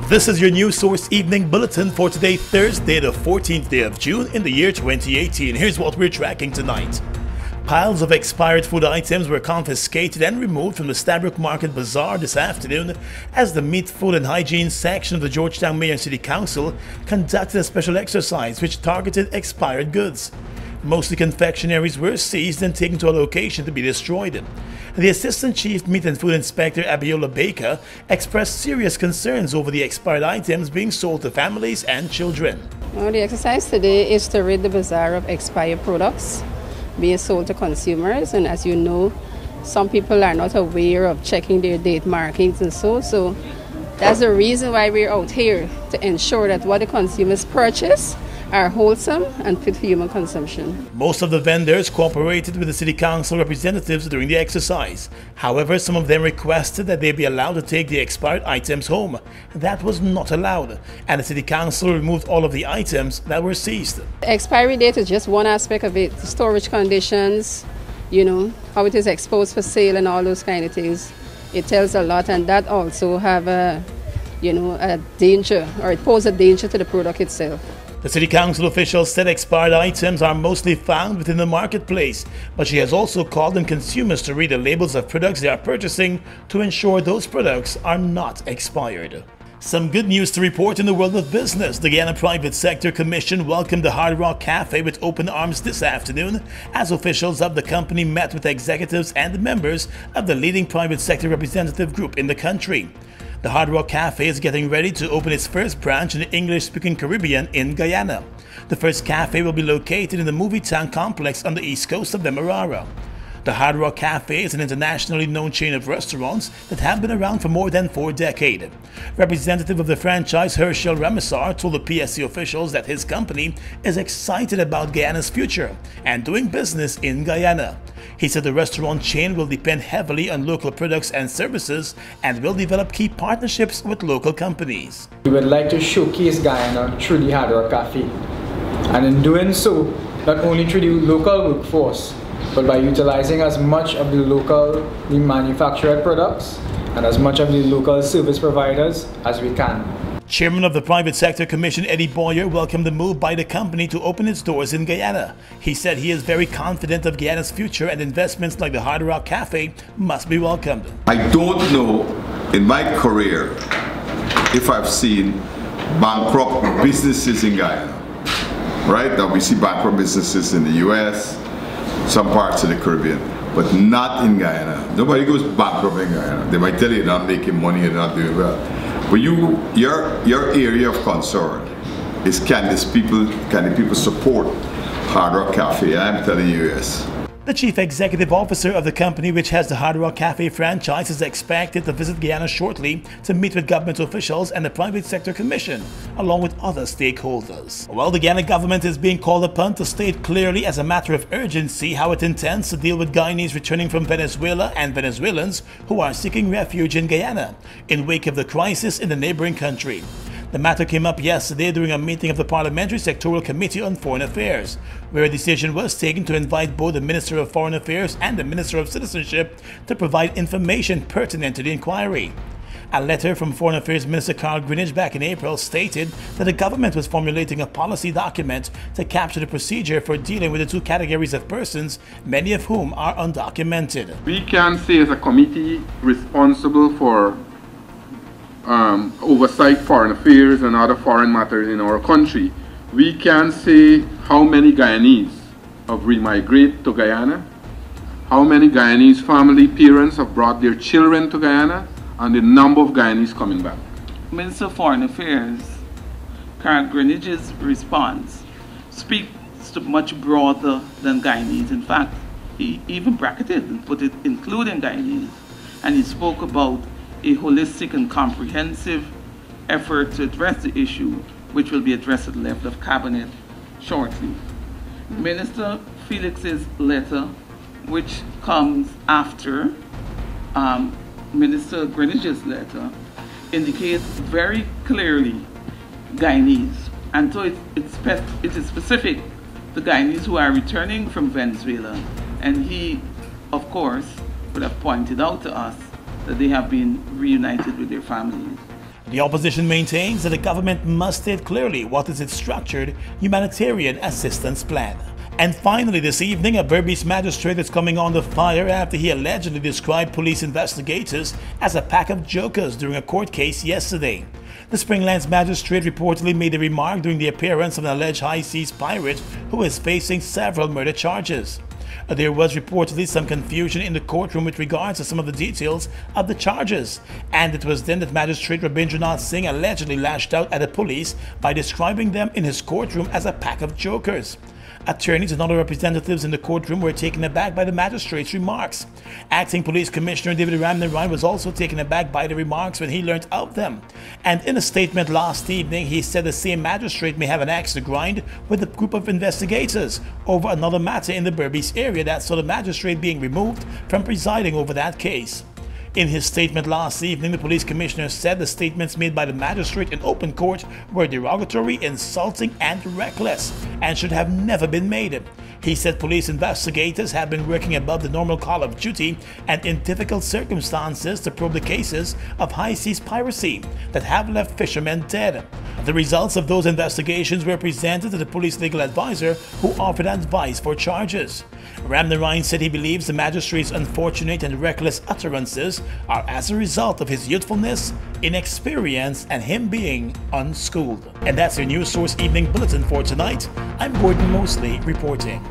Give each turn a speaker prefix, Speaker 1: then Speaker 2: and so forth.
Speaker 1: This is your News Source Evening Bulletin for today, Thursday, the 14th day of June in the year 2018. Here's what we're tracking tonight. Piles of expired food items were confiscated and removed from the Stabroek Bazaar this afternoon as the Meat, Food and Hygiene section of the Georgetown Mayor and City Council conducted a special exercise which targeted expired goods. Mostly confectionaries were seized and taken to a location to be destroyed. The Assistant Chief Meat and Food Inspector Abiola Baker expressed serious concerns over the expired items being sold to families and children.
Speaker 2: Well, the exercise today is to rid the bazaar of expired products being sold to consumers, and as you know, some people are not aware of checking their date markings and so that's the reason why we're out here, to ensure that what the consumers purchase are wholesome and fit for human consumption.
Speaker 1: Most of the vendors cooperated with the City Council representatives during the exercise. However, some of them requested that they be allowed to take the expired items home. That was not allowed, and the City Council removed all of the items that were seized.
Speaker 2: The expiry date is just one aspect of it. The storage conditions, how it is exposed for sale and all those kind of things. It tells a lot, and that also have a danger, or it poses a danger to the product itself.
Speaker 1: The City Council officials said expired items are mostly found within the marketplace, but she has also called on consumers to read the labels of products they are purchasing to ensure those products are not expired. Some good news to report in the world of business. The Guyana Private Sector Commission welcomed the Hard Rock Cafe with open arms this afternoon as officials of the company met with executives and members of the leading private sector representative group in the country. The Hard Rock Cafe is getting ready to open its first branch in the English-speaking Caribbean in Guyana. The first cafe will be located in the Movie Town complex on the east coast of Demerara. The Hard Rock Cafe is an internationally known chain of restaurants that have been around for more than 4 decades. Representative of the franchise Herschel Ramesar told the PSC officials that his company is excited about Guyana's future and doing business in Guyana. He said the restaurant chain will depend heavily on local products and services and will develop key partnerships with local companies.
Speaker 3: We would like to showcase Guyana through the Hard Rock Cafe, and in doing so, not only through the local workforce, but by utilizing as much of the locally manufactured products and as much of the local service providers as we can.
Speaker 1: Chairman of the Private Sector Commission Eddie Boyer welcomed the move by the company to open its doors in Guyana. He said he is very confident of Guyana's future and investments like the Hard Rock Cafe must be welcomed.
Speaker 4: I don't know in my career if I've seen bankrupt businesses in Guyana. Right? Now we see bankrupt businesses in the US, some parts of the Caribbean, but not in Guyana. Nobody goes bankrupt in Guyana. They might tell you you're not making money, you're not doing well. But your area of concern is can the people support Hard Rock Cafe? I'm telling you yes.
Speaker 1: The chief executive officer of the company, which has the Hard Rock Cafe franchise, is expected to visit Guyana shortly to meet with government officials and the Private Sector Commission, along with other stakeholders. Well, the Guyana government is being called upon to state clearly as a matter of urgency how it intends to deal with Guyanese returning from Venezuela and Venezuelans who are seeking refuge in Guyana in wake of the crisis in the neighboring country. The matter came up yesterday during a meeting of the Parliamentary Sectorial Committee on Foreign Affairs, where a decision was taken to invite both the Minister of Foreign Affairs and the Minister of Citizenship to provide information pertinent to the inquiry. A letter from Foreign Affairs Minister Carl Greenidge back in April stated that the government was formulating a policy document to capture the procedure for dealing with the 2 categories of persons, many of whom are undocumented.
Speaker 5: We can say as a committee responsible for oversight foreign affairs and other foreign matters in our country, we can say how many Guyanese have remigrated to Guyana, how many Guyanese family parents have brought their children to Guyana, and the number of Guyanese coming back.
Speaker 6: Minister of Foreign Affairs, Carl Greenidge's response speaks to much broader than Guyanese. In fact, he even bracketed and put it including Guyanese, and he spoke about a holistic and comprehensive effort to address the issue, which will be addressed at the level of cabinet shortly. Minister Felix's letter, which comes after Minister Greenidge's letter, indicates very clearly Guyanese, and so it is specific to Guyanese who are returning from Venezuela, and he, of course, would have pointed out to us that they have been reunited with their families.
Speaker 1: The opposition maintains that the government must state clearly what is its structured humanitarian assistance plan. And finally this evening, a Berbice magistrate is coming under fire after he allegedly described police investigators as a pack of jokers during a court case yesterday. The Springlands magistrate reportedly made the remark during the appearance of an alleged high seas pirate who is facing several murder charges. There was reportedly some confusion in the courtroom with regards to some of the details of the charges, and it was then that Magistrate Rabindranath Singh allegedly lashed out at the police by describing them in his courtroom as a pack of jokers. Attorneys and other representatives in the courtroom were taken aback by the magistrate's remarks. Acting Police Commissioner David Ramnarayan was also taken aback by the remarks when he learnt of them. And in a statement last evening, he said the same magistrate may have an axe to grind with a group of investigators over another matter in the Berbice area that saw the magistrate being removed from presiding over that case. In his statement last evening, the police commissioner said the statements made by the magistrate in open court were derogatory, insulting, and reckless, and should have never been made. He said police investigators have been working above the normal call of duty and in difficult circumstances to probe the cases of high seas piracy that have left fishermen dead. The results of those investigations were presented to the police legal advisor, who offered advice for charges. Ramnarayan said he believes the magistrate's unfortunate and reckless utterances are as a result of his youthfulness, inexperience, and him being unschooled. And that's your News Source Evening Bulletin for tonight. I'm Gordon Mosley reporting.